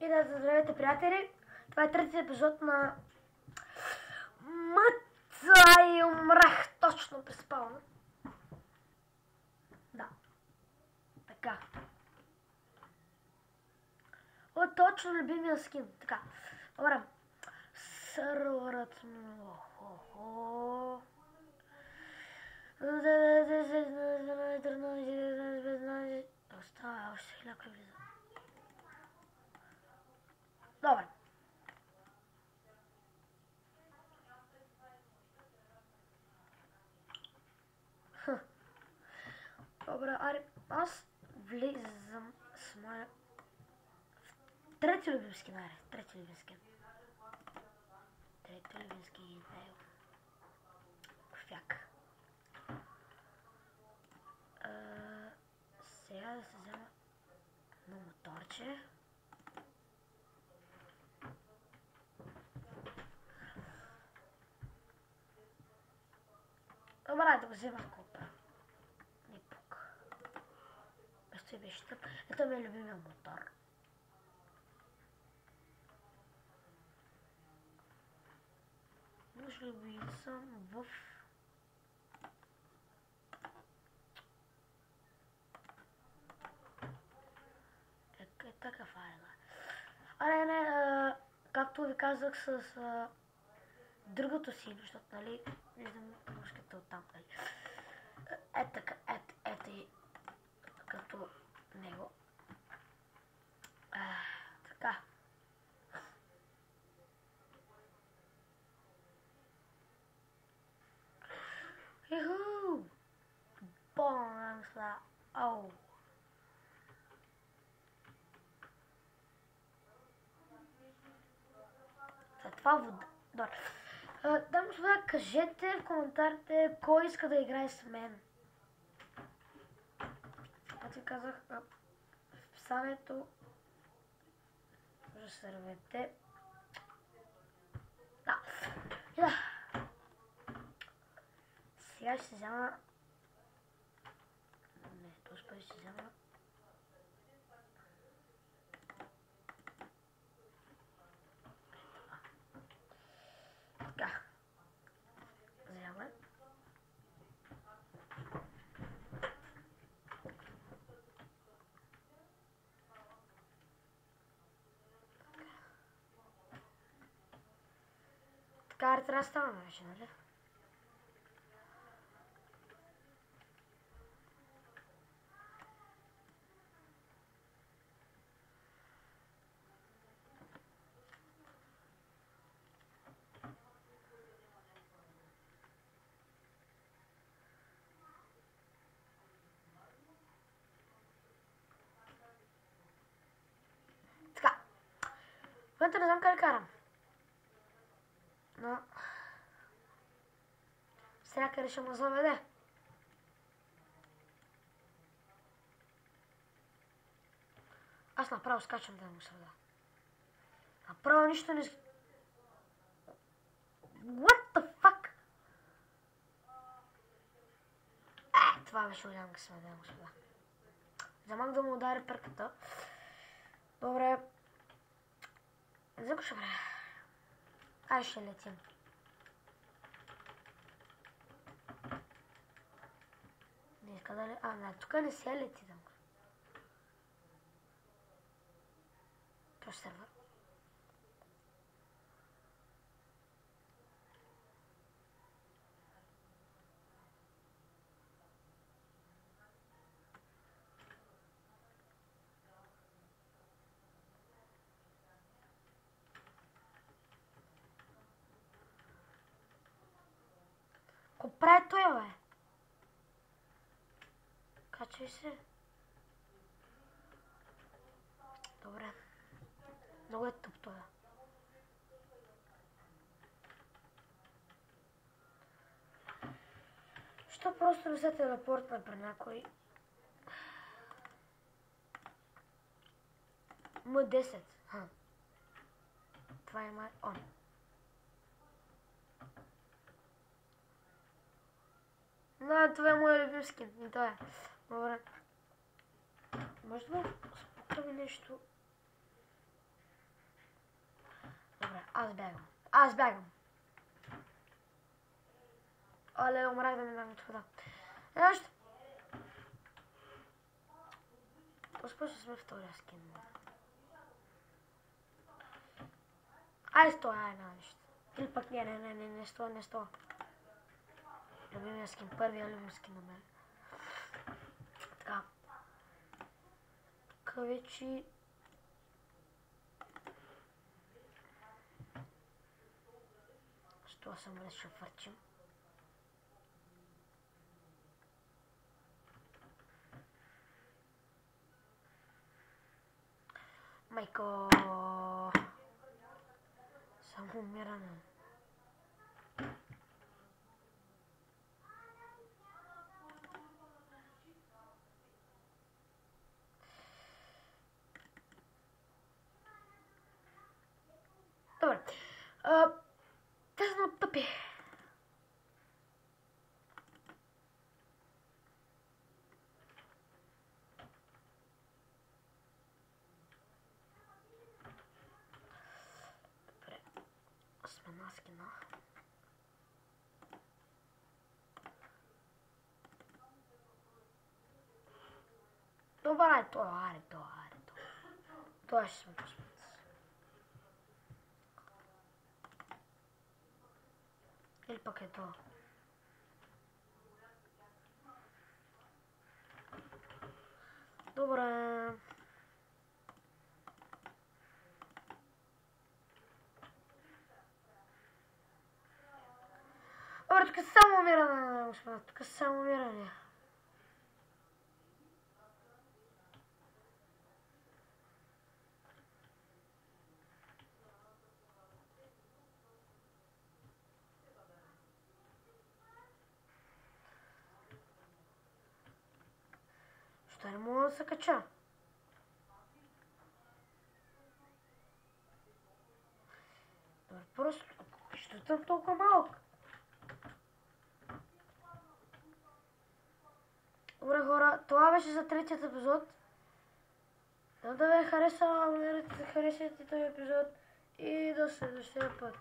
И да, здравейте, приятели! Това е третият епизод на Мъца и умрах точно при спална. Да. Така. О, точно любимия скин. Така. Добре. Сървърът ми. Остава още хиляко влиза. Добре. Добре, аре, аз влизам с моя трети любим скин, аре, трети любим скин. Трети любим скин е кофяк. Сега да се взема на моторче. Добре, да го взема купа. Не пука. Без той беше тъп. Ето ми е любимия мотор. Може ли съм в... Е така файла. Аре, не, както ви казах с другото си, защото, нали, виждам мушката оттам, нали. Е така, ето и като него. Така. Иху! Бонам са, ау! За това вода. Добре. Дами и господа, кажете в коментарите кой иска да играе с мен. Аз ви казах в описанието. Може сървете. Да. И да. Сега ще взема... Не, този път ще взема... Така. Взема. Така трябва да ставаме вече, нали? Така. В момента не знам къде карам. Но... Сега къде ще му заведе. Аз направо скачам да му среда. Направо нищо не... What the fuck? Това беше голям късмет, да господа. Замах да му удари перката. Добре. Не знам ще правя. Ай, ще летим. Не иска да ли... не, тук не се лети да му. Това ще сервер. Ко прави той, бе? Качай се. Добре. Много е тъп това. Що просто не се телепортна при някой? М10. Това е май он. Да, това е моят любим скин. И това е. Добре. Може да спокойно нещо Аз бягам. Оле, умрах да ми дам от хода. Нещо. Успеше сме втория скин. Ай, стой, една нещо. Или пък не стой. Любимия скин, първия любим скин на мен. Така. Тук вече... Що съм решил фърчим. Майко... Само умиране. Добре. Те са много тъпи. Добре. Смена скина. Добре, това ще сме пуснат. Или пък е това. Добре. Добре, тук само умиране, господа. Тук само умиране. Що не мога да се кача? Добре, просто... Що съм толкова малък? Добре, хора, това беше за третият епизод. Да ви хареса, абонирайте се, харесайте този епизод и до следващия път.